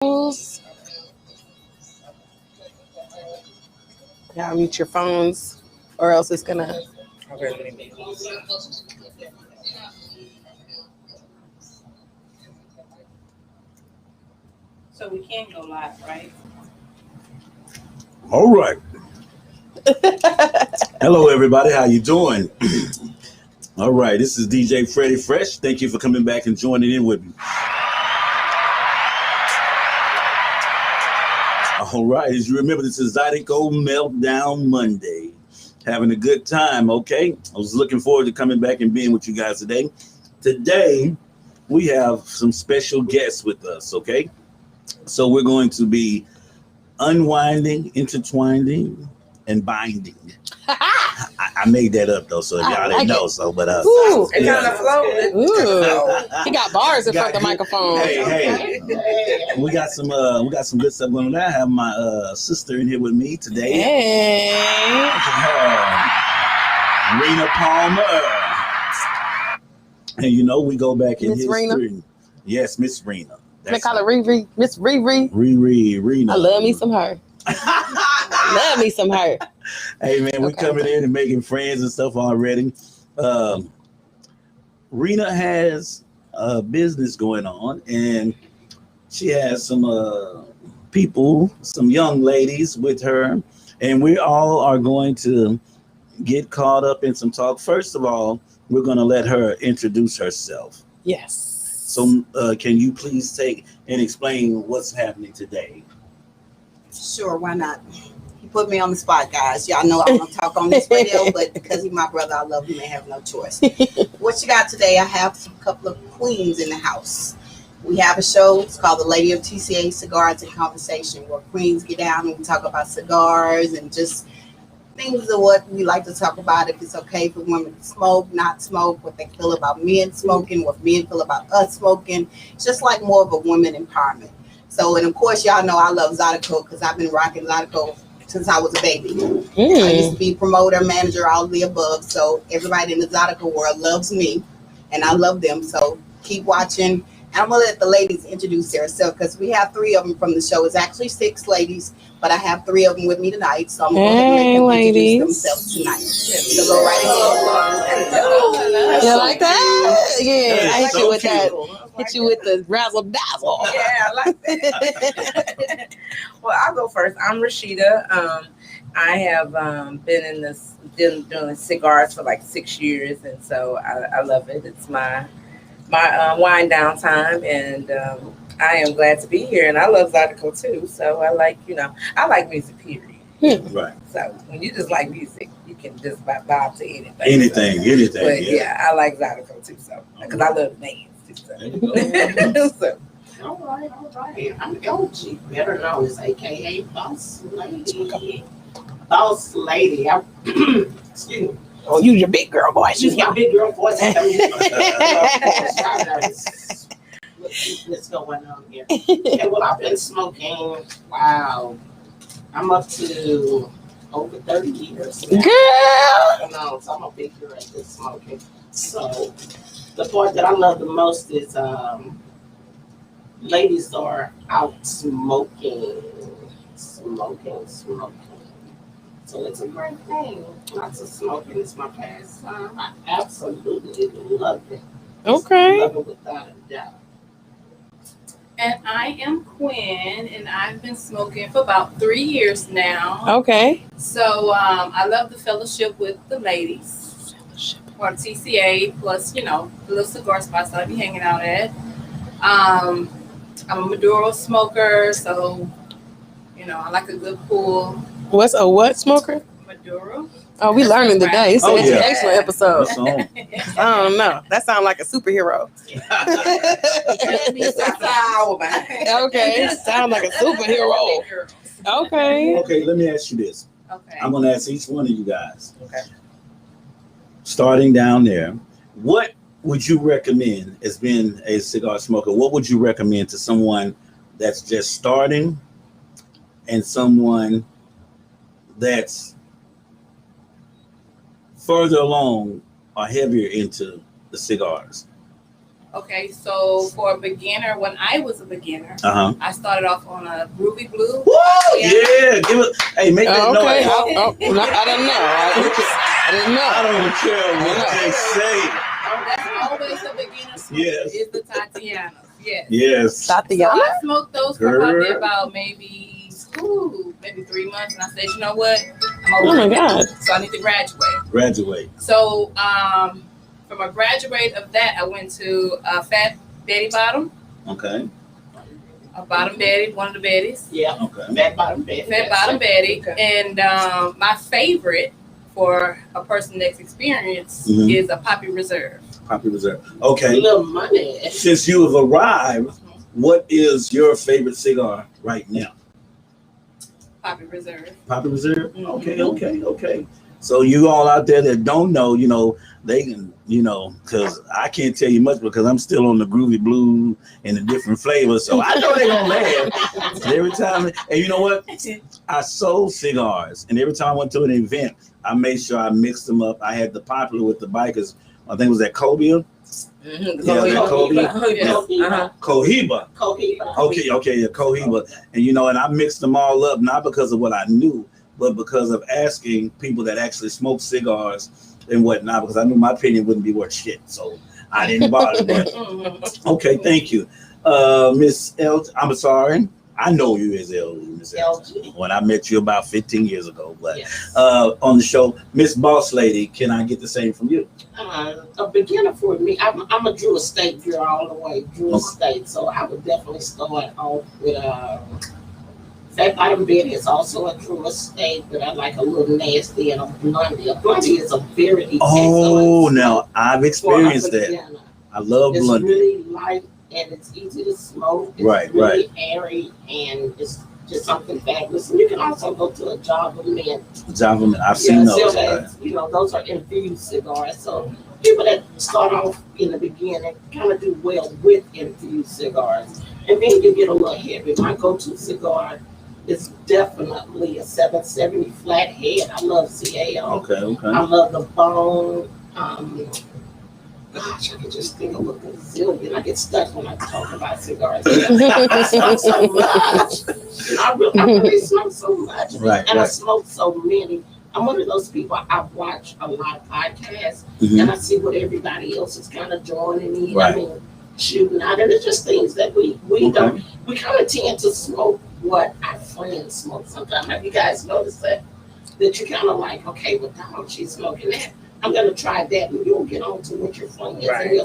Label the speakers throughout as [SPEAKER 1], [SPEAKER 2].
[SPEAKER 1] Y'all mute your phones, or else it's gonna.
[SPEAKER 2] So we can go live, right?
[SPEAKER 3] All right. Hello, everybody. How you doing? All right. This is DJ Freddie Fresh. Thank you for coming back and joining in with me. All right. As you remember, this is Zydeco Meltdown Monday. Having a good time, okay? I was looking forward to coming back and being with you guys today. Today, we have some special guests with us, okay? So we're going to be unwinding, intertwining, and binding. I made that up though, so if y'all didn't know. So, but
[SPEAKER 2] it's on the flow.
[SPEAKER 1] He got bars in front of the microphone.
[SPEAKER 3] Hey, we got some good stuff going on. I have my sister in here with me today.
[SPEAKER 1] Hey,
[SPEAKER 3] Rena Palmer, and you know we go back in
[SPEAKER 1] Miss
[SPEAKER 3] history.
[SPEAKER 1] Rena?
[SPEAKER 3] Yes, Miss Rena.
[SPEAKER 1] They call her Riri, Miss Riri.
[SPEAKER 3] Rena.
[SPEAKER 1] I love me some her. Love me some her.
[SPEAKER 3] Hey man, we're coming in and making friends and stuff already. Rena has a business going on, and she has some people, some young ladies with her, and we all are going to get caught up in some talk. First of all, we're going to let her introduce herself.
[SPEAKER 1] Yes.
[SPEAKER 3] So can you please take and explain what's happening today?
[SPEAKER 4] Sure, why not? He put me on the spot, guys. Y'all know I want to talk on this radio, but because he's my brother, I love him and have no choice. What you got today? I have a couple of queens in the house. We have a show. It's called the Ladies of TCA, Cigars and Conversation, where queens get down and we talk about cigars and just things of what we like to talk about. If it's okay for women to smoke, not smoke, what they feel about men smoking, what men feel about us smoking. It's just like more of a women empowerment. So, and of course, y'all know I love Zydeco because I've been rocking Zydeco since I was a baby. I used to be promoter, manager, all of the above. So everybody in the Zydeco world loves me and I love them. So keep watching. And I'm going to let the ladies introduce themselves because we have 3 of them from the show. It's actually 6 ladies, but I have 3 of them with me tonight. So I'm going to let them introduce themselves tonight. So go right ahead.
[SPEAKER 1] You like that? Yeah,
[SPEAKER 3] That
[SPEAKER 1] I hit
[SPEAKER 3] so
[SPEAKER 1] you with
[SPEAKER 3] cute.
[SPEAKER 1] that. Hit you with the razzle dazzle.
[SPEAKER 2] Yeah, I like that. Well, I'll go first. I'm Rashida. I have been doing cigars for like 6 years, and so I love it. It's my wind down time, and I am glad to be here. And I love Zydeco too. So I like music. Period.
[SPEAKER 3] Right.
[SPEAKER 2] So when you just like music, you can just vibe to anything.
[SPEAKER 3] Anything.
[SPEAKER 2] But yeah, I like Zydeco too. So because I love names. So.
[SPEAKER 5] All right. I'm LG, better known as AKA Boss Lady. Boss Lady. Excuse me.
[SPEAKER 1] Oh, use your big girl voice.
[SPEAKER 5] Use my big girl voice. What's going on here? Yeah, well, I've been smoking. Wow. I'm up to over 30 years now.
[SPEAKER 1] Girl!
[SPEAKER 5] I know, so I'm a big girl at this smoking. So the part that I love the most is ladies are out smoking. So it's a great thing. Lots of smoking is my pastime. I absolutely love it.
[SPEAKER 1] Okay.
[SPEAKER 5] Love it without a doubt.
[SPEAKER 6] And I am Quinn, and I've been smoking for about 3 years now.
[SPEAKER 1] Okay.
[SPEAKER 6] So I love the fellowship with the ladies, or TCA, plus, the little cigar spots that I be hanging out at. I'm a Maduro smoker, so, I like a good pull.
[SPEAKER 1] What's a what smoker?
[SPEAKER 6] Maduro.
[SPEAKER 1] Oh, we learning today. It's an
[SPEAKER 3] yeah.
[SPEAKER 1] excellent episode.
[SPEAKER 3] What's on?
[SPEAKER 1] I don't know. That sounds like a superhero. Okay. Sound like a superhero. Okay.
[SPEAKER 3] Okay, let me ask you this.
[SPEAKER 6] Okay.
[SPEAKER 3] I'm going to ask each one of you guys.
[SPEAKER 2] Okay.
[SPEAKER 3] Starting down there, what would you recommend as being a cigar smoker? What would you recommend to someone that's just starting and someone that's further along or heavier into the cigars?
[SPEAKER 6] Okay, so for a beginner, when I was a beginner, I started off on a Ruby Blue.
[SPEAKER 3] Whoa! Yeah, give it. Hey, make that
[SPEAKER 1] Okay.
[SPEAKER 3] noise.
[SPEAKER 1] I didn't know. I didn't know.
[SPEAKER 3] I don't care what they say.
[SPEAKER 6] That's always the beginner smoke.
[SPEAKER 3] Yes.
[SPEAKER 6] Is the Tatianas. Yes.
[SPEAKER 3] Yes.
[SPEAKER 6] So
[SPEAKER 1] Tatiana?
[SPEAKER 6] I smoked those for probably about maybe 3 months, and I said, you know what? I'm
[SPEAKER 1] Oh
[SPEAKER 6] over
[SPEAKER 1] my
[SPEAKER 6] it.
[SPEAKER 1] God.
[SPEAKER 6] So I need to graduate.
[SPEAKER 3] Graduate.
[SPEAKER 6] So from a graduate of that, I went to Fat Betty Bottom.
[SPEAKER 3] Okay.
[SPEAKER 6] A Bottom Betty, one of the Bettys.
[SPEAKER 5] Yeah.
[SPEAKER 3] Okay.
[SPEAKER 5] Fat Bottom Betty.
[SPEAKER 6] Fat Bottom Betty.
[SPEAKER 2] Okay.
[SPEAKER 6] And my favorite for a person that's experienced is a Poppy Reserve.
[SPEAKER 3] Poppy Reserve. Okay.
[SPEAKER 5] Little money.
[SPEAKER 3] Since you have arrived, what is your favorite cigar right now?
[SPEAKER 6] Poppy Reserve.
[SPEAKER 3] Poppy Reserve?
[SPEAKER 6] Mhm.
[SPEAKER 3] Okay. So you all out there that don't know, they can, because I can't tell you much because I'm still on the Groovy Blue and the different flavors. So I know they're going to laugh. And every time, and you know what? I sold cigars. And every time I went to an event, I made sure I mixed them up. I had the popular with the bikers. I think it was that Cobia.
[SPEAKER 2] Mm-hmm.
[SPEAKER 3] Yeah, that Cohiba.
[SPEAKER 5] Cohiba.
[SPEAKER 3] Okay, yeah, Cohiba. And and I mixed them all up, not because of what I knew, but because of asking people that actually smoke cigars and whatnot, because I knew my opinion wouldn't be worth shit. So I didn't bother that. Okay, thank you. Miss L, I'm sorry. I know you as LG, Miss LG. When I met you about 15 years ago. But
[SPEAKER 5] Yes.
[SPEAKER 3] On the show, Miss Boss Lady, can I get the same from you?
[SPEAKER 5] A beginner for me. I'm a Drew Estate girl all the way. Drew Estate. So I would definitely start off with Fat Bottom Betty is also a Drew Estate, but I like a little nasty and a blondie. A blondie is a very
[SPEAKER 3] Oh, now I've experienced that.
[SPEAKER 5] beginner.
[SPEAKER 3] I love
[SPEAKER 5] It's
[SPEAKER 3] blondie.
[SPEAKER 5] really light and it's easy to smoke. It's
[SPEAKER 3] Right.
[SPEAKER 5] really airy and it's just something fabulous. And you can also go to a Java Mint.
[SPEAKER 3] Java, I've seen those.
[SPEAKER 5] Those are infused cigars. So people that start off in the beginning kind of do well with infused cigars. And then you get a little heavy. My go-to cigar is definitely a 770 flathead. I love CAO.
[SPEAKER 3] Okay.
[SPEAKER 5] I love the bone. Gosh, I could just think of a gazillion. I get stuck when I talk about cigars. I smoke so much. I really smoke so much. I smoke so many. I'm one of those people, I watch a lot of podcasts and I see what everybody else is kind of joining in.
[SPEAKER 3] Right.
[SPEAKER 5] I mean, shooting out. And it's just things that we don't, we kind of tend to smoke what our friends smoke. Sometimes, have you guys noticed that you kind of like, okay, well, Dom, she's smoking that. I'm gonna try that, and you'll get on to what your friends.
[SPEAKER 3] Right.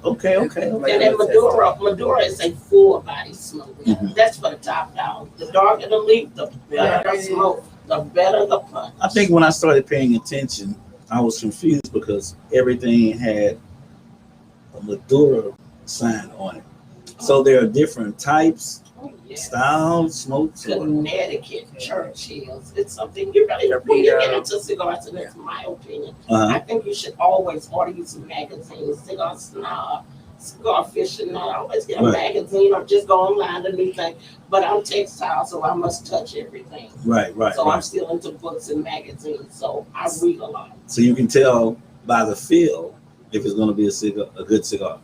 [SPEAKER 3] Okay.
[SPEAKER 5] And then Maduro is a full body smoke. That's for the top dog. The darker the leaf, the better the smoke, the better the punch.
[SPEAKER 3] I think when I started paying attention, I was confused because everything had a Maduro sign on it. So there are different types, styles, smokes.
[SPEAKER 5] Connecticut, Churchill's. It's something you really, when you get into cigars, and that's my opinion, I think you should always order you some magazines. Cigar Snob, Cigar Aficionado. Always get a magazine or just go online and anything. But I'm textile, so I must touch everything.
[SPEAKER 3] Right.
[SPEAKER 5] So I'm still into books and magazines, so I read a lot.
[SPEAKER 3] So you can tell by the feel if it's going to be a good cigar.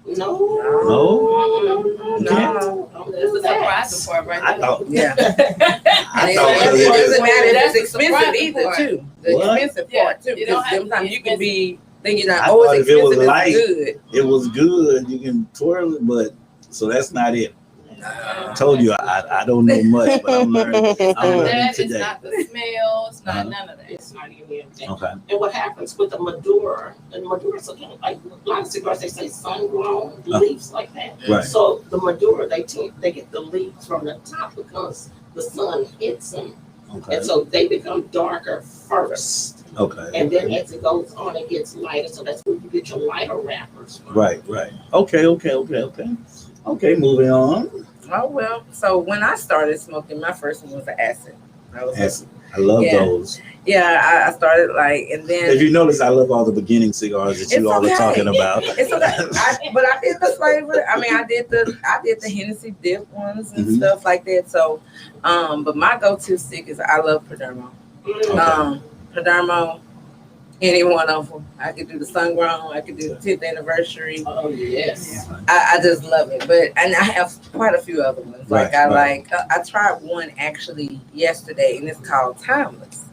[SPEAKER 5] No.
[SPEAKER 6] This is surprising part right
[SPEAKER 3] I
[SPEAKER 6] there.
[SPEAKER 3] thought.
[SPEAKER 2] Yeah.
[SPEAKER 3] I
[SPEAKER 2] It
[SPEAKER 3] thought
[SPEAKER 2] doesn't matter if
[SPEAKER 6] That's
[SPEAKER 2] it's
[SPEAKER 6] the
[SPEAKER 2] expensive
[SPEAKER 6] surprising
[SPEAKER 2] either,
[SPEAKER 6] part.
[SPEAKER 2] too. The
[SPEAKER 3] What?
[SPEAKER 2] expensive
[SPEAKER 6] Yeah,
[SPEAKER 2] part, too.
[SPEAKER 6] you don't
[SPEAKER 2] Because
[SPEAKER 6] have to
[SPEAKER 2] sometimes
[SPEAKER 6] be
[SPEAKER 2] you can be thinking,
[SPEAKER 3] I
[SPEAKER 2] oh,
[SPEAKER 3] thought
[SPEAKER 2] it's
[SPEAKER 3] if it was
[SPEAKER 2] expensive,
[SPEAKER 3] light,
[SPEAKER 2] it's good.
[SPEAKER 3] it was good. You can twirl it, but so that's not it. I told you I don't know much, but I'm learning. I'm learning
[SPEAKER 6] That is
[SPEAKER 3] today.
[SPEAKER 6] not the smell. It's not none of that.
[SPEAKER 5] It's not even that.
[SPEAKER 3] Okay.
[SPEAKER 5] And what happens with the Maduro, and Maduro's again, like a lot of cigars, they say sun-grown leaves like that.
[SPEAKER 3] Right.
[SPEAKER 5] So the Maduro, they get the leaves from the top because the sun hits them.
[SPEAKER 3] Okay.
[SPEAKER 5] And so they become darker first.
[SPEAKER 3] Okay.
[SPEAKER 5] And then as it goes on, it gets lighter. So that's where you get your lighter wrappers from.
[SPEAKER 3] Right. Okay, moving on.
[SPEAKER 2] Oh, well, so when I started smoking, my first one was an acid.
[SPEAKER 3] I love those.
[SPEAKER 2] Yeah, I started and then.
[SPEAKER 3] If you notice, I love all the beginning cigars that you all are talking about.
[SPEAKER 2] It's okay. But I did the flavor. I mean, I did the Hennessy dip ones and stuff like that. So, but my go-to stick is I love Perdomo. Perdomo, Any one of them. I could do the sun grown. I could do the 10th anniversary.
[SPEAKER 5] Oh, yes.
[SPEAKER 2] I just love it. And I have quite a few other ones.
[SPEAKER 3] Right,
[SPEAKER 2] I tried one actually yesterday, and it's called Timeless.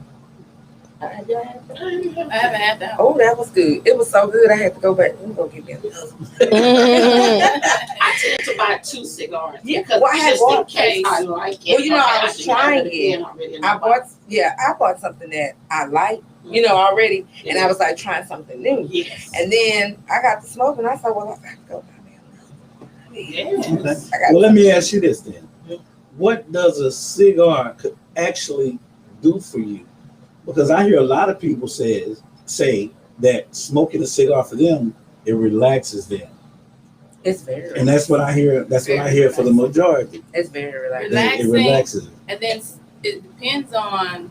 [SPEAKER 6] I haven't had that.
[SPEAKER 2] Oh, that was good. It was so good. I had to go back. Let me go get me another one.
[SPEAKER 5] I tend to buy 2 cigars.
[SPEAKER 2] Yeah,
[SPEAKER 5] Because
[SPEAKER 2] well, I had
[SPEAKER 5] just
[SPEAKER 2] bought-
[SPEAKER 5] in case I like it.
[SPEAKER 2] Well, you know, I was
[SPEAKER 5] think I
[SPEAKER 2] trying
[SPEAKER 5] have
[SPEAKER 2] it.
[SPEAKER 5] again already in my
[SPEAKER 2] I bought something that I like, already, and I was like trying something new.
[SPEAKER 5] Yes.
[SPEAKER 2] And then I got to smoke, and I thought, well, I got to go buy me
[SPEAKER 5] Yes.
[SPEAKER 3] Okay.
[SPEAKER 2] I got
[SPEAKER 3] Well, let me ask you this then. What does a cigar could actually do for you? Because I hear a lot of people say that smoking a cigar for them, it relaxes them.
[SPEAKER 2] It's very,
[SPEAKER 3] And that's what I hear. That's what I hear for the majority.
[SPEAKER 2] it's very relaxing.
[SPEAKER 3] It relaxes them.
[SPEAKER 6] And then it depends on,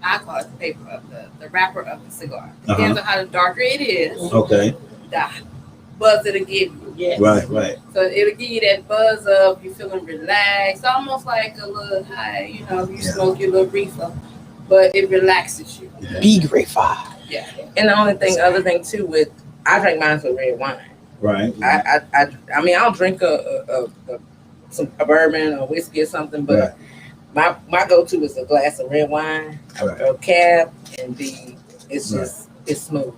[SPEAKER 6] I call it the paper of the wrapper of the cigar. Depends on how the darker it is,
[SPEAKER 3] Okay.
[SPEAKER 6] the buzz it'll give you.
[SPEAKER 5] Yes.
[SPEAKER 3] Right.
[SPEAKER 6] So it'll give you that buzz of you feeling relaxed, almost like a little high, you smoke your little reefer, but it relaxes you.
[SPEAKER 1] Be grateful.
[SPEAKER 6] Yeah.
[SPEAKER 2] And the other thing too I drink mine with red wine.
[SPEAKER 3] Right.
[SPEAKER 2] I mean, I'll drink a bourbon or whiskey or something, but my go-to is a glass of red wine, or a cab, and it's smooth.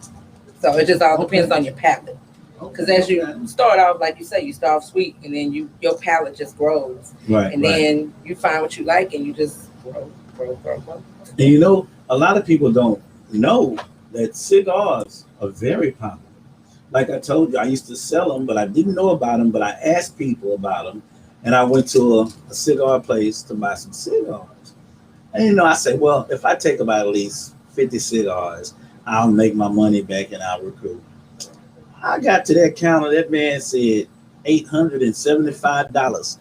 [SPEAKER 2] So it just all depends on your palate. Because as you start off, like you say, you start off sweet, and then your palate just grows,
[SPEAKER 3] Right.
[SPEAKER 2] and then you find what you like, and you just grow.
[SPEAKER 3] And a lot of people don't know that cigars are very popular. Like I told you, I used to sell them, but I didn't know about them. But I asked people about them, and I went to a cigar place to buy some cigars. And I said, well, if I take about at least 50 cigars, I'll make my money back and I'll recruit. I got to that counter. That man said $875.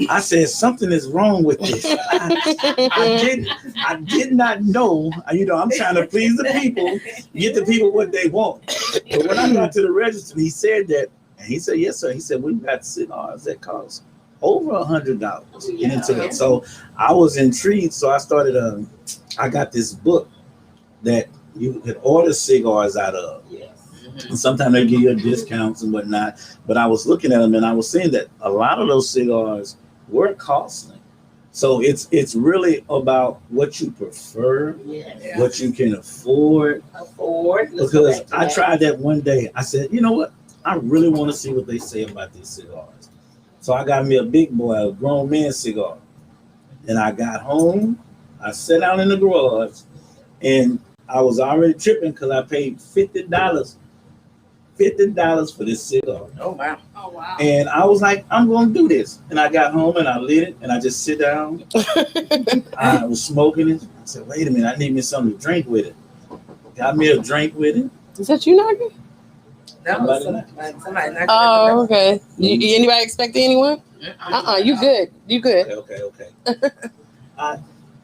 [SPEAKER 3] I said something is wrong with this. I did not know. I'm trying to please the people, get the people what they want. But when I got to the register, he said that, and he said, yes, sir. He said, we've got cigars that cost over $100.
[SPEAKER 5] Yeah.
[SPEAKER 3] So I was intrigued. So I started. I got this book that you could order cigars out of.
[SPEAKER 5] Yes.
[SPEAKER 3] And sometimes they give you discounts and whatnot. But I was looking at them and I was seeing that a lot of those cigars were costly. So it's really about what you prefer,
[SPEAKER 5] Yes.
[SPEAKER 3] what you can afford. Because I tried that one day. I said, you know what? I really want to see what they say about these cigars. So I got me a big boy, a grown man cigar. And I got home, I sat down in the garage, and I was already tripping because I paid $50 for this cigar.
[SPEAKER 2] Oh wow!
[SPEAKER 3] And I was like, I'm going to do this. And I got home and I lit it and I just sit down. I was smoking it. I said, wait a minute, I need me something to drink with it. Got me a drink with it.
[SPEAKER 1] Is that you knocking?
[SPEAKER 2] No, somebody knocking.
[SPEAKER 1] Oh, okay. Anybody expecting anyone? You good.
[SPEAKER 3] Okay.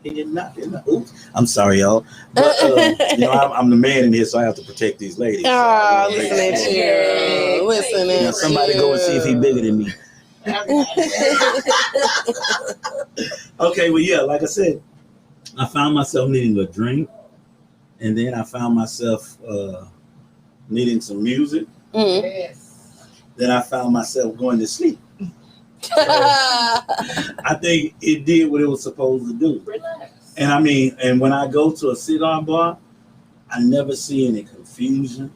[SPEAKER 3] He did not. Oops. I'm sorry, y'all. But I'm the man in here, so I have to protect these ladies.
[SPEAKER 1] Oh, listen at you. Listen at you.
[SPEAKER 3] Somebody go and see if he's bigger than me. Okay, well, yeah, like I said, I found myself needing a drink, and then I found myself needing some music.
[SPEAKER 5] Yes.
[SPEAKER 3] Then I found myself going to sleep. So, I think it did what it was supposed to do.
[SPEAKER 5] Relax.
[SPEAKER 3] And I mean, and when I go to a cigar bar, I never see any confusion.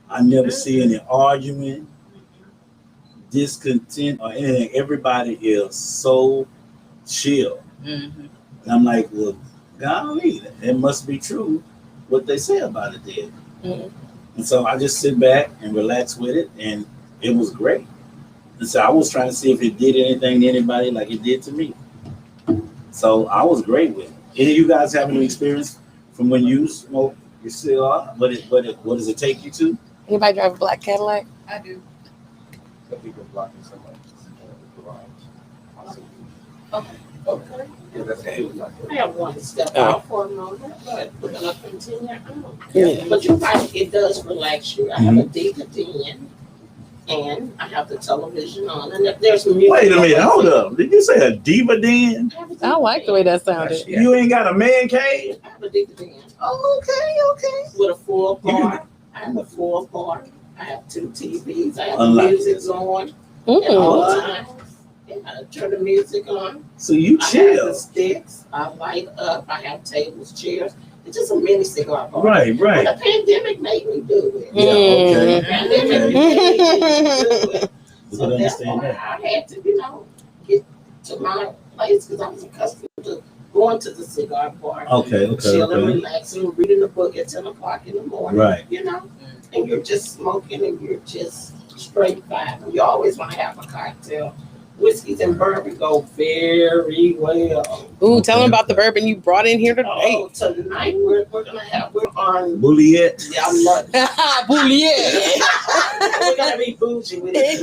[SPEAKER 3] I never see any argument, discontent, or anything. Everybody is so chill.
[SPEAKER 2] Mm-hmm.
[SPEAKER 3] And I'm like, well, golly, it must be true what they say about it there.
[SPEAKER 2] Mm-hmm.
[SPEAKER 3] And so I just sit back and relax with it, and it was great. And so I was trying to see if it did anything to anybody like it did to me. So I was great with it. Any of you guys have any experience from when you smoke your cigar? What does it take you to?
[SPEAKER 1] Anybody drive a black Cadillac?
[SPEAKER 6] I do.
[SPEAKER 7] People blocking somebody.
[SPEAKER 5] Okay. I have one step
[SPEAKER 1] Oh.
[SPEAKER 5] out for a moment, but we're gonna continue on.
[SPEAKER 1] Yeah.
[SPEAKER 5] But you're right, it does relax you. I have a decadent. and I have the television on, and if there's music.
[SPEAKER 3] Wait a minute, hold up. Did you say a diva den?
[SPEAKER 1] I like the way that sounded.
[SPEAKER 2] Yeah.
[SPEAKER 3] You ain't got a man cave?
[SPEAKER 5] I have a diva den.
[SPEAKER 3] Oh, okay.
[SPEAKER 5] With a full
[SPEAKER 3] You can-
[SPEAKER 5] bar. I have a full bar. I have 2 TVs. I have
[SPEAKER 3] Unlock
[SPEAKER 5] the music on at
[SPEAKER 1] Mm.
[SPEAKER 5] all
[SPEAKER 3] What?
[SPEAKER 5] times. Yeah, I turn the music on.
[SPEAKER 3] So you
[SPEAKER 5] I have
[SPEAKER 3] chill.
[SPEAKER 5] the sticks. I light up. I have tables, chairs. It's just a mini cigar bar.
[SPEAKER 3] Right,
[SPEAKER 5] But
[SPEAKER 3] right.
[SPEAKER 5] the pandemic made me do it.
[SPEAKER 3] Yeah, okay.
[SPEAKER 5] The pandemic made me do it.
[SPEAKER 3] We
[SPEAKER 5] So
[SPEAKER 3] can
[SPEAKER 5] that's
[SPEAKER 3] understand
[SPEAKER 5] why
[SPEAKER 3] that.
[SPEAKER 5] I had to, get to my place because I was accustomed to going to the cigar bar.
[SPEAKER 3] Okay,
[SPEAKER 5] Chilling,
[SPEAKER 3] okay.
[SPEAKER 5] relaxing, reading a book at 10 o'clock in the morning.
[SPEAKER 3] Right.
[SPEAKER 5] And you're just smoking and you're just straight vibing. You always want to have a cocktail. Whiskeys and bourbon go very well.
[SPEAKER 1] Ooh, tell them about the bourbon you brought in here today.
[SPEAKER 5] Oh, tonight we're on.
[SPEAKER 3] Bouliette.
[SPEAKER 5] Yeah, I'm not.
[SPEAKER 1] Boulier.
[SPEAKER 5] We're gonna be bougie with it.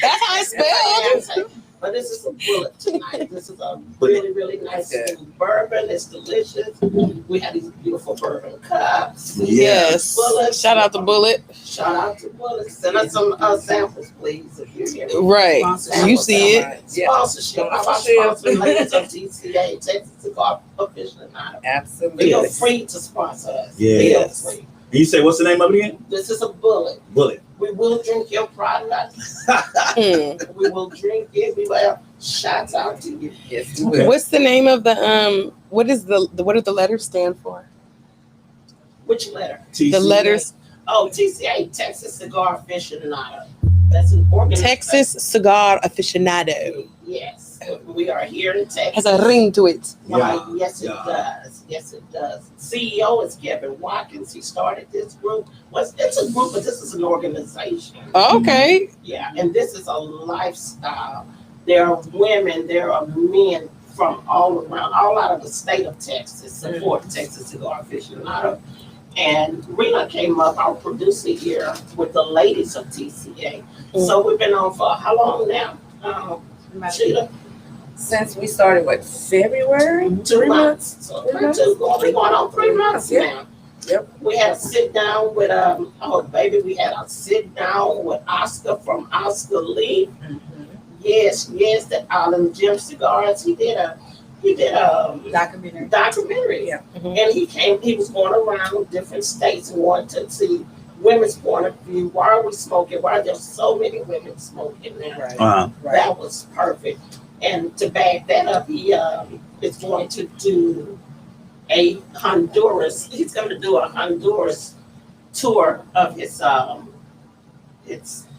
[SPEAKER 1] That's how it's spelled.
[SPEAKER 5] But this is a bullet tonight. This is a really, really nice smooth bourbon. It's delicious. We have these beautiful bourbon cups.
[SPEAKER 1] Yes.
[SPEAKER 5] Bullet.
[SPEAKER 1] Shout out to Bullet.
[SPEAKER 5] Shout out to Bullet. Send us some samples, please, if you're here.
[SPEAKER 1] Right. You see it.
[SPEAKER 2] Yeah.
[SPEAKER 5] Sponsorship. How about sponsoring Ladies of TCA, Texas Cigar Aficionado?
[SPEAKER 2] Absolutely.
[SPEAKER 5] Feel free to sponsor us.
[SPEAKER 3] Yes.
[SPEAKER 5] Feel free.
[SPEAKER 3] And you say, what's the name of it again?
[SPEAKER 5] This is a bullet.
[SPEAKER 3] Bullet.
[SPEAKER 5] We will drink your product.
[SPEAKER 1] Mm.
[SPEAKER 5] We will drink it. We will have shots out to you.
[SPEAKER 2] Yes, we will.
[SPEAKER 1] What's the name of the what is what do the letters stand for?
[SPEAKER 5] Which letter?
[SPEAKER 1] The letters
[SPEAKER 5] Oh, TCA, Texas Cigar Aficionado. That's an organization.
[SPEAKER 1] Texas Cigar Aficionado.
[SPEAKER 5] Yes. We are here in Texas.
[SPEAKER 1] Has a ring to it.
[SPEAKER 5] Right.
[SPEAKER 3] Yeah,
[SPEAKER 5] Yes, it
[SPEAKER 3] yeah.
[SPEAKER 5] does. Yes, it does. CEO is Kevin Watkins. He started this group. It's a group, but this is an organization.
[SPEAKER 1] Okay.
[SPEAKER 5] Yeah, and this is a lifestyle. There are women, there are men from all around, all out of the state of Texas, support Texas Cigar Aficionado. And Rena came up, our producer here, with the ladies of TCA. So we've been on for how long now? Sheila?
[SPEAKER 2] Since we started, February?
[SPEAKER 5] 2 months. So
[SPEAKER 2] We're
[SPEAKER 5] going on 3 months
[SPEAKER 2] Yeah.
[SPEAKER 5] now.
[SPEAKER 2] Yep.
[SPEAKER 5] We had a sit down with we had a sit down with Oscar from Oscar Lee. Yes, the Island Jim Cigars. He did a documentary.
[SPEAKER 2] Yeah.
[SPEAKER 5] And he was going around different states and wanted to see women's point of view. Why are we smoking? Why are there so many women smoking now?
[SPEAKER 2] Right.
[SPEAKER 3] Uh-huh.
[SPEAKER 5] That was perfect. And to back that up, he is going to do a Honduras. He's going to do a Honduras tour of his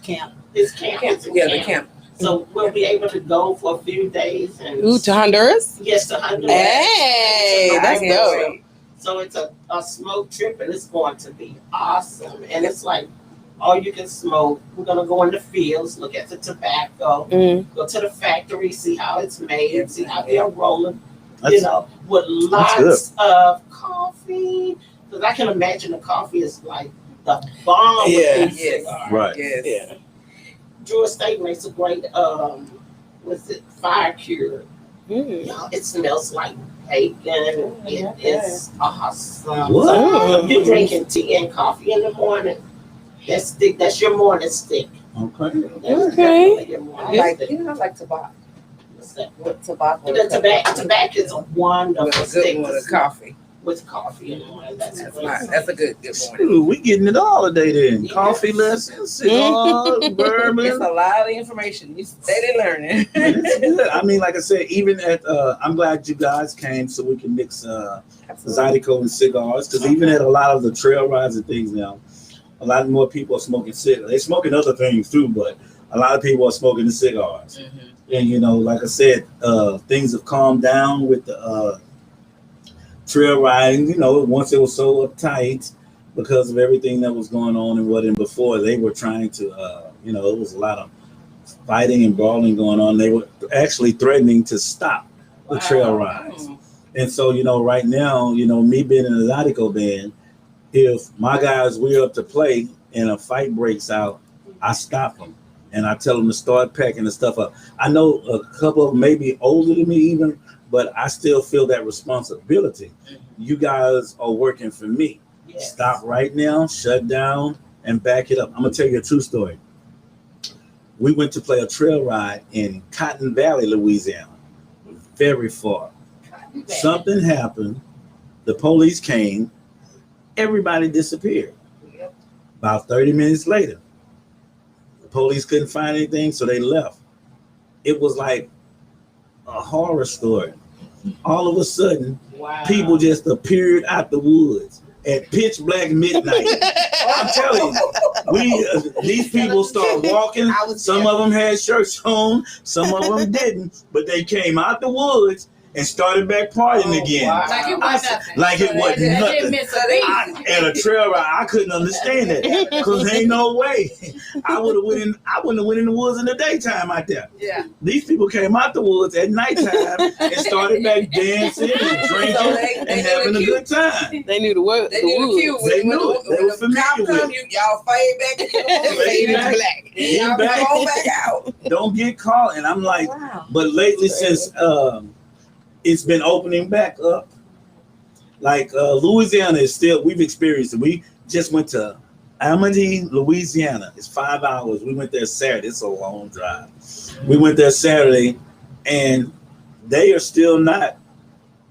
[SPEAKER 4] Camp.
[SPEAKER 5] His camp.
[SPEAKER 2] Yeah, the camp.
[SPEAKER 5] So we'll be able to go for a few days and
[SPEAKER 1] Ooh, to Honduras?
[SPEAKER 5] yes, to Honduras.
[SPEAKER 1] Hey, that's
[SPEAKER 2] I can't
[SPEAKER 1] dope.
[SPEAKER 2] wait.
[SPEAKER 5] So it's a smoke trip and it's going to be awesome. And it's like all you can smoke. We're gonna go in the fields, look at the tobacco, go to the factory, see how it's made, see how they're rolling. With lots of coffee. Because I can imagine the coffee is like the bomb.
[SPEAKER 1] Yeah.
[SPEAKER 5] With these cigars.
[SPEAKER 3] Right.
[SPEAKER 2] Yes.
[SPEAKER 1] Yeah.
[SPEAKER 5] Drew Estate makes a great fire cure. It smells like bacon. It is awesome.
[SPEAKER 3] What?
[SPEAKER 5] So if you're drinking tea and coffee in the morning, that's your morning stick.
[SPEAKER 3] Okay.
[SPEAKER 5] That's
[SPEAKER 1] Okay.
[SPEAKER 5] definitely your
[SPEAKER 2] I
[SPEAKER 5] morning
[SPEAKER 2] like,
[SPEAKER 5] stick.
[SPEAKER 2] I like tobacco.
[SPEAKER 5] What's that?
[SPEAKER 2] With tobacco.
[SPEAKER 5] The tobacco is a wonderful
[SPEAKER 2] With a
[SPEAKER 5] stick
[SPEAKER 2] good one with coffee.
[SPEAKER 5] with coffee in the morning. That's great.
[SPEAKER 2] That's a good morning.
[SPEAKER 3] Ooh, we getting it all today then.
[SPEAKER 5] Yes.
[SPEAKER 3] Coffee lessons, cigars,
[SPEAKER 2] It's
[SPEAKER 3] bourbon.
[SPEAKER 2] a lot of information. You steady learning.
[SPEAKER 3] It's good. I mean, like I said, even at I'm glad you guys came so we can mix Zydeco and cigars, because even at a lot of the trail rides and things now, a lot more people are smoking cigars. They're smoking other things too, but a lot of people are smoking the cigars. And like I said, things have calmed down with the trail riding. Once it was so uptight because of everything that was going on and before they were trying to, it was a lot of fighting and brawling going on. They were actually threatening to stop the trail rides. And so, right now, me being in the Zydeco band, if my guys, we're up to play and a fight breaks out, I stop them and I tell them to start packing the stuff up. I know a couple of them may be older than me even, but I still feel that responsibility. You guys are working for me.
[SPEAKER 5] Yes.
[SPEAKER 3] Stop right now, shut down, and back it up. I'm going to tell you a true story. we went to play a trail ride in Cotton Valley, Louisiana, very far. Something happened. The police came. Everybody disappeared. About 30 minutes later, the police couldn't find anything, so they left. It was like a horror story. All of a sudden, people just appeared out the woods at pitch black midnight. I'm telling you, these people start walking. Some of them had shirts on, some of them didn't, but they came out the woods and started back partying again.
[SPEAKER 6] Like it was nothing.
[SPEAKER 3] Like it wasn't nothing.
[SPEAKER 6] Miss a beat.
[SPEAKER 3] At a trail ride, I couldn't understand it because there ain't no way I wouldn't have went in the woods in the daytime out there.
[SPEAKER 6] Yeah.
[SPEAKER 3] These people came out the woods at nighttime and started back dancing and drinking and having a good time.
[SPEAKER 1] They knew the word.
[SPEAKER 2] They knew the cue.
[SPEAKER 3] They knew it. They were familiar with it.
[SPEAKER 2] Y'all fade back.
[SPEAKER 3] Fade back.
[SPEAKER 1] black.
[SPEAKER 2] Y'all
[SPEAKER 3] back.
[SPEAKER 2] go back out.
[SPEAKER 3] Don't get caught. And I'm like, but lately since it's been opening back up, like Louisiana is still, we've experienced it. We just went to Amity, Louisiana. It's 5 hours. We went there Saturday. It's a long drive. We went there Saturday, and they are still not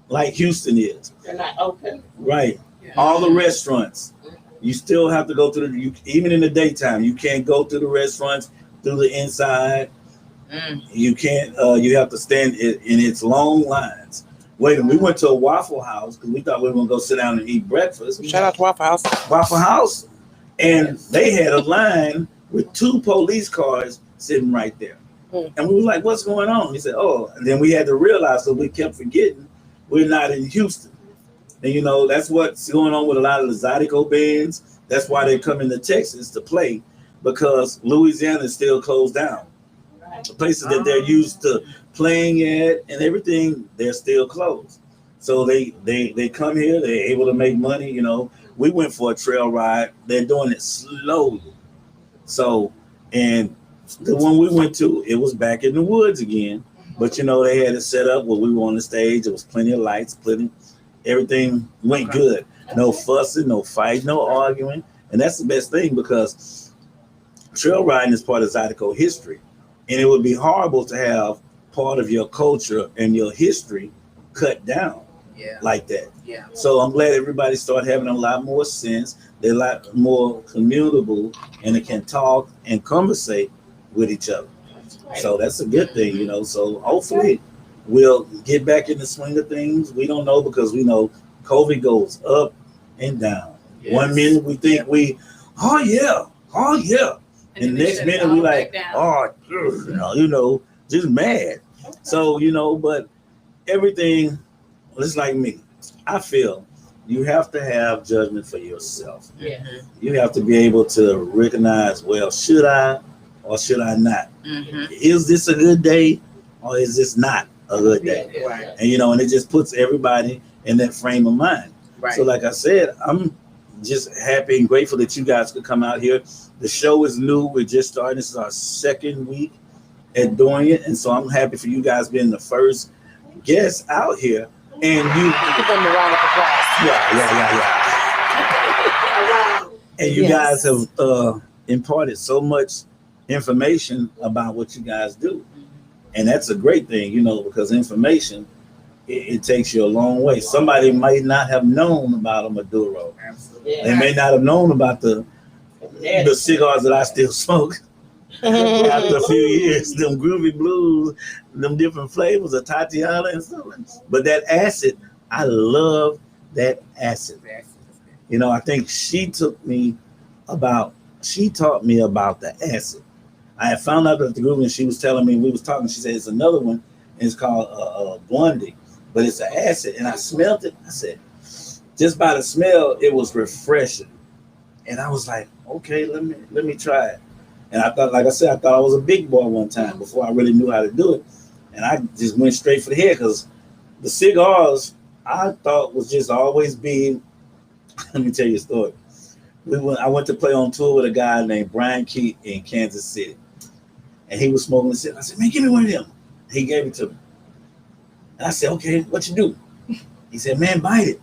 [SPEAKER 3] like Houston is.
[SPEAKER 5] They're not open.
[SPEAKER 3] Right. All the restaurants, you still have to go to even in the daytime, you can't go to the restaurants through the inside. You can't, you have to stand in its long lines. Wait a minute, we went to a Waffle House because we thought we were going to go sit down and eat breakfast.
[SPEAKER 1] Shout out to Waffle House.
[SPEAKER 3] Waffle House. And they had a line with 2 police cars sitting right there. And we were like, what's going on? He said, oh, and then we had to realize, so we kept forgetting we're not in Houston. And you know, that's what's going on with a lot of the Zydeco bands. That's why they come into Texas to play, because Louisiana is still closed down. The places that they're used to playing at and everything, they're still closed. So they come here, they're able to make money. You know, we went for a trail ride. They're doing it slowly. So, and the one we went to, it was back in the woods again. But you know, they had it set up where we were on the stage. There was plenty of lights, everything went good. No fussing, no fight, no arguing. And that's the best thing, because trail riding is part of Zydeco history. And it would be horrible to have part of your culture and your history cut down like that.
[SPEAKER 2] Yeah.
[SPEAKER 3] So I'm glad everybody started having a lot more sense. They're a lot more communicable, and they can talk and conversate with each other. So that's a good thing, you know. So hopefully we'll get back in the swing of things. We don't know, because we know COVID goes up and down.
[SPEAKER 2] Yes.
[SPEAKER 3] 1 minute we think oh yeah. And the next minute we like, you know, just mad. So, you know, but everything, it's like me. I feel you have to have judgment for yourself.
[SPEAKER 2] Yeah.
[SPEAKER 3] You have to be able to recognize, well, should I or should I not? Is this a good day or is this not a good day?
[SPEAKER 2] Right.
[SPEAKER 3] And, you know, and it just puts everybody in that frame of mind.
[SPEAKER 2] Right.
[SPEAKER 3] So like I said, I'm just happy and grateful that you guys could come out here. The show is new. We're just starting. This is our 2nd week at doing it. And so I'm happy for you guys being the first guests out here. And you
[SPEAKER 1] Give them a round of applause.
[SPEAKER 3] And you guys have imparted so much information about what you guys do. And that's a great thing, you know, because information, it takes you a long way. Somebody might not have known about a Maduro.
[SPEAKER 2] Absolutely.
[SPEAKER 3] They may not have known about the cigars that I still smoke after a few years, them groovy blues, them different flavors of Tatiana and stuff. But that acid, I love that acid. You know, I think she taught me about the acid. I had found out that the groovy, and she was telling me, we was talking, she said, it's another one, and it's called Blondie, but it's an acid. And I smelled it. I said, just by the smell, it was refreshing. And I was like, okay, let me try it. And I thought, like I said, I thought I was a big boy one time before I really knew how to do it. And I just went straight for the head, because the cigars I thought was just always being, let me tell you a story. I went to play on tour with a guy named Brian Keith in Kansas City. And he was smoking the cigarette. I said, man, give me one of them. He gave it to me. And I said, okay, what you do? He said, man, bite it.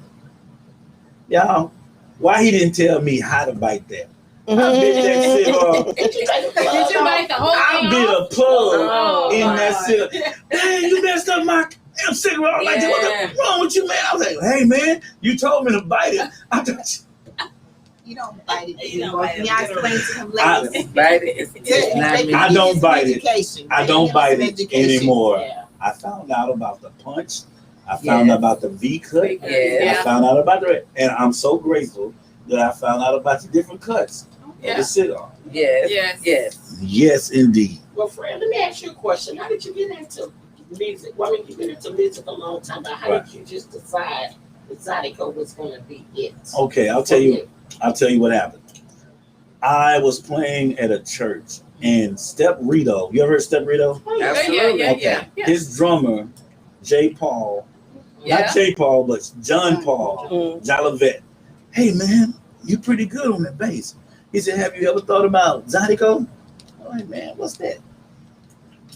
[SPEAKER 3] Y'all, why he didn't tell me how to bite that? I bit that cigar.
[SPEAKER 5] Did you take a plug
[SPEAKER 6] Did you
[SPEAKER 5] off?
[SPEAKER 6] bite the whole
[SPEAKER 3] I
[SPEAKER 6] thing
[SPEAKER 3] bit
[SPEAKER 6] off?
[SPEAKER 3] a plug
[SPEAKER 6] Oh,
[SPEAKER 3] in
[SPEAKER 6] my.
[SPEAKER 3] that cigar. Man, you messed up my damn cigar. I'm like,
[SPEAKER 2] Yeah.
[SPEAKER 3] what's wrong with you, man? I was like, hey, man, you told me to bite it. I thought
[SPEAKER 4] You don't bite it
[SPEAKER 6] You don't
[SPEAKER 4] anymore.
[SPEAKER 6] bite
[SPEAKER 4] Can
[SPEAKER 6] it.
[SPEAKER 4] y'all explain to them
[SPEAKER 3] I-
[SPEAKER 4] ladies?
[SPEAKER 2] Right? It's not me.
[SPEAKER 3] I don't bite it.
[SPEAKER 4] Education.
[SPEAKER 3] I don't bite it anymore.
[SPEAKER 5] Yeah.
[SPEAKER 3] I found out about the punch. I found
[SPEAKER 2] Yes.
[SPEAKER 3] out about the V cut. I
[SPEAKER 2] Yeah.
[SPEAKER 3] found out about the, and I'm so grateful that I found out about the different cuts of
[SPEAKER 6] Yeah.
[SPEAKER 3] the cigar.
[SPEAKER 2] Yes.
[SPEAKER 6] Yes.
[SPEAKER 2] Yes.
[SPEAKER 3] Yes, indeed.
[SPEAKER 5] Well, Fred, let me ask you a question. How did you get into music? Well, I mean, you've been into music a long time, but how
[SPEAKER 3] Right.
[SPEAKER 5] did you just decide that Zydeco was going to be it?
[SPEAKER 3] Okay, I'll tell you what happened. I was playing at a church and Step Rito, you ever heard Step Rito?
[SPEAKER 2] Absolutely.
[SPEAKER 6] Yeah.
[SPEAKER 3] His drummer, J. Paul,
[SPEAKER 6] Yeah.
[SPEAKER 3] not J. Paul, but John Paul,
[SPEAKER 1] Mm.
[SPEAKER 3] Jolivet. Hey man, you pretty good on that bass. He said, have you ever thought about Zydeco? I'm like, man, what's that?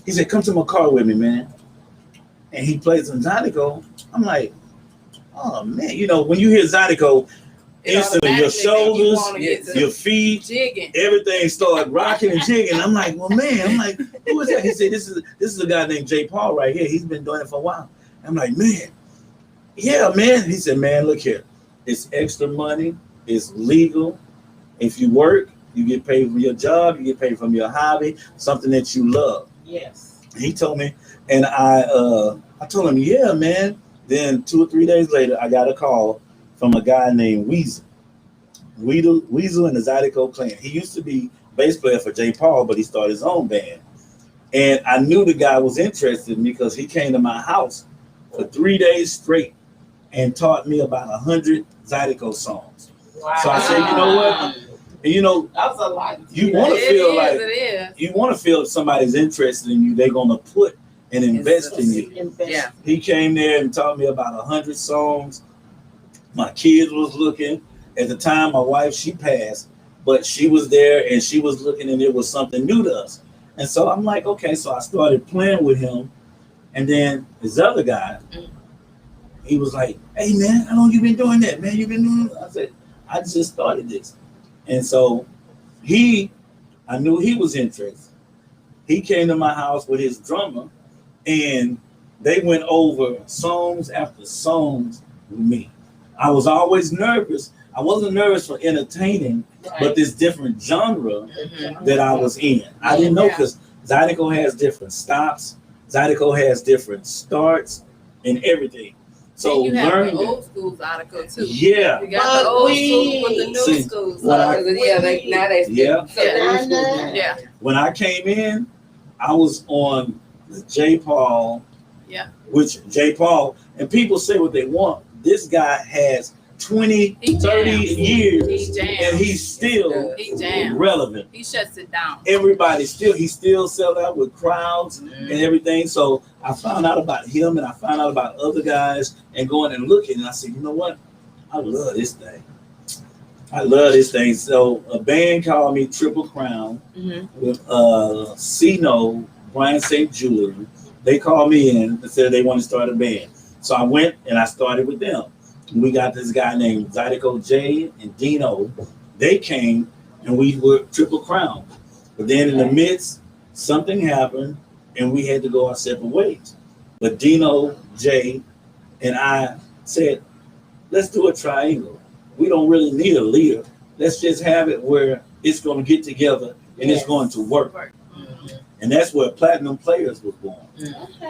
[SPEAKER 3] He said, come to my car with me, man. And he plays some Zydeco. I'm like, oh man, you know, when you hear Zydeco, instantly your shoulders, your feet,
[SPEAKER 6] jigging.
[SPEAKER 3] everything started rocking and jigging. I'm like, well, man, I'm like, who is that? He said, this is a guy named J. Paul right here. He's been doing it for a while. I'm like, man, yeah, man. He said, man, look here. It's extra money. It's legal. If you work, you get paid from your job. You get paid from your hobby, something that you love.
[SPEAKER 5] Yes.
[SPEAKER 3] He told me, and I told him, yeah, man. Then 2 or 3 days later, I got a call from a guy named Weasel. Weasel and the Zydeco clan. He used to be bass player for J. Paul, but he started his own band. And I knew the guy was interested in me because he came to my house for 3 days straight and taught me about 100 Zydeco songs.
[SPEAKER 5] Wow.
[SPEAKER 3] So I said, you know what? And you know,
[SPEAKER 5] That was a lot.
[SPEAKER 3] you want to feel like
[SPEAKER 6] It is.
[SPEAKER 3] you want to feel if somebody's interested in you, they're gonna put and invest in you.
[SPEAKER 2] Yeah.
[SPEAKER 3] He came there and taught me about 100 songs. My kids was looking. At the time, my wife, she passed, but she was there and she was looking, and it was something new to us. And so I'm like, okay, so I started playing with him. And then this other guy, he was like, hey man, how long you been doing that, man? You been doing it? I said, I just started this. And so I knew he was interested. He came to my house with his drummer, and they went over songs after songs with me. I was always nervous. I wasn't nervous for entertaining, but this different genre that I was in. I didn't know because Zydeco has different stops. Zydeco has different starts and everything. So
[SPEAKER 6] And you have
[SPEAKER 3] learn
[SPEAKER 6] the old school Zydeco too.
[SPEAKER 3] Yeah.
[SPEAKER 6] You got the old school with the new
[SPEAKER 3] See,
[SPEAKER 6] school.
[SPEAKER 3] when I-
[SPEAKER 2] Now they
[SPEAKER 3] Yeah.
[SPEAKER 2] so old school now.
[SPEAKER 6] Yeah.
[SPEAKER 3] When I came in, I was on the J. Paul.
[SPEAKER 6] Yeah.
[SPEAKER 3] Which J. Paul, and people say what they want. This guy has 20,
[SPEAKER 6] He
[SPEAKER 3] 30
[SPEAKER 6] jams.
[SPEAKER 3] years,
[SPEAKER 6] He jams.
[SPEAKER 3] and he's still
[SPEAKER 6] He jams.
[SPEAKER 3] relevant.
[SPEAKER 6] He shuts it down.
[SPEAKER 3] He still sell out with crowds and everything. So I found out about him, and I found out about other guys, and going and looking, and I said, you know what? I love this thing. I love this thing. So a band called me Triple Crown with Cino, Brian St. Julian. They called me in and said they want to start a band. So I went and I started with them. We got this guy named Zydeco J and Dino. They came and we were Triple Crown. But then in the midst, something happened and we had to go our separate ways. But Dino, J, and I said, let's do a triangle. We don't really need a leader. Let's just have it where it's going to get together and it's going to work. And that's where Platinum Players was born.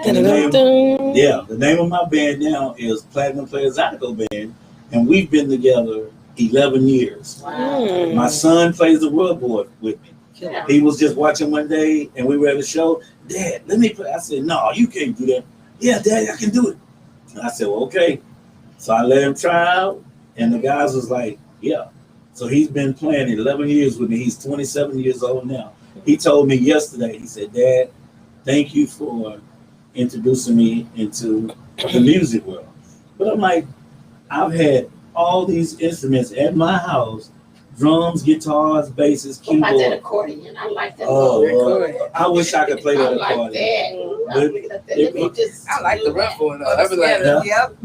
[SPEAKER 3] And the name of my band now is Platinum Players Zydeco Band, and we've been together 11 years.
[SPEAKER 2] Wow.
[SPEAKER 3] My son plays the rugboard with me.
[SPEAKER 5] Yeah.
[SPEAKER 3] He was just watching one day, and we were at a show. Dad, let me play. I said, no, you can't do that. Yeah, Dad, I can do it. And I said, well, okay. So I let him try out, and the guys was like, yeah. So he's been playing 11 years with me. He's 27 years old now. He told me yesterday, he said, Dad, thank you for introducing me into the music world. But I'm like, I've had all these instruments at my house drums, guitars, basses,
[SPEAKER 5] What about that
[SPEAKER 3] keyboard.
[SPEAKER 5] accordion? I like that.
[SPEAKER 3] Oh,
[SPEAKER 5] little
[SPEAKER 3] I wish I could play
[SPEAKER 5] I
[SPEAKER 3] that
[SPEAKER 5] like
[SPEAKER 3] accordion.
[SPEAKER 5] that. Let me just.
[SPEAKER 2] I like the rough one though.
[SPEAKER 6] Oh,
[SPEAKER 2] I be like,
[SPEAKER 3] yeah.
[SPEAKER 2] yep,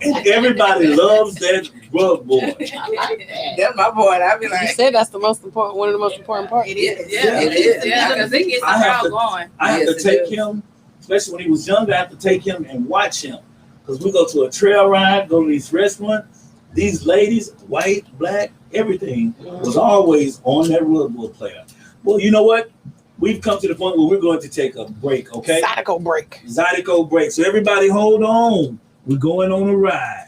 [SPEAKER 3] And everybody loves that rub board.
[SPEAKER 5] I like that.
[SPEAKER 2] that's my boy. I be
[SPEAKER 1] You
[SPEAKER 2] like,
[SPEAKER 1] said that's the most important, one of the most important parts.
[SPEAKER 4] It is.
[SPEAKER 6] Yeah,
[SPEAKER 2] it is.
[SPEAKER 6] Yeah, because it gets the
[SPEAKER 3] I have
[SPEAKER 6] crowd
[SPEAKER 3] to-
[SPEAKER 6] going.
[SPEAKER 3] I have
[SPEAKER 2] Yes,
[SPEAKER 3] to
[SPEAKER 2] it
[SPEAKER 3] take
[SPEAKER 2] is.
[SPEAKER 3] him, especially when he was younger, I have to take him and watch him. Because we go to a trail ride, go to these restaurants. These ladies, white, black, everything, was always on that rubber player. Well, you know what? We've come to the point where we're going to take a break, okay?
[SPEAKER 1] Zydeco break.
[SPEAKER 3] Zydeco break. So everybody hold on. We're going on a ride.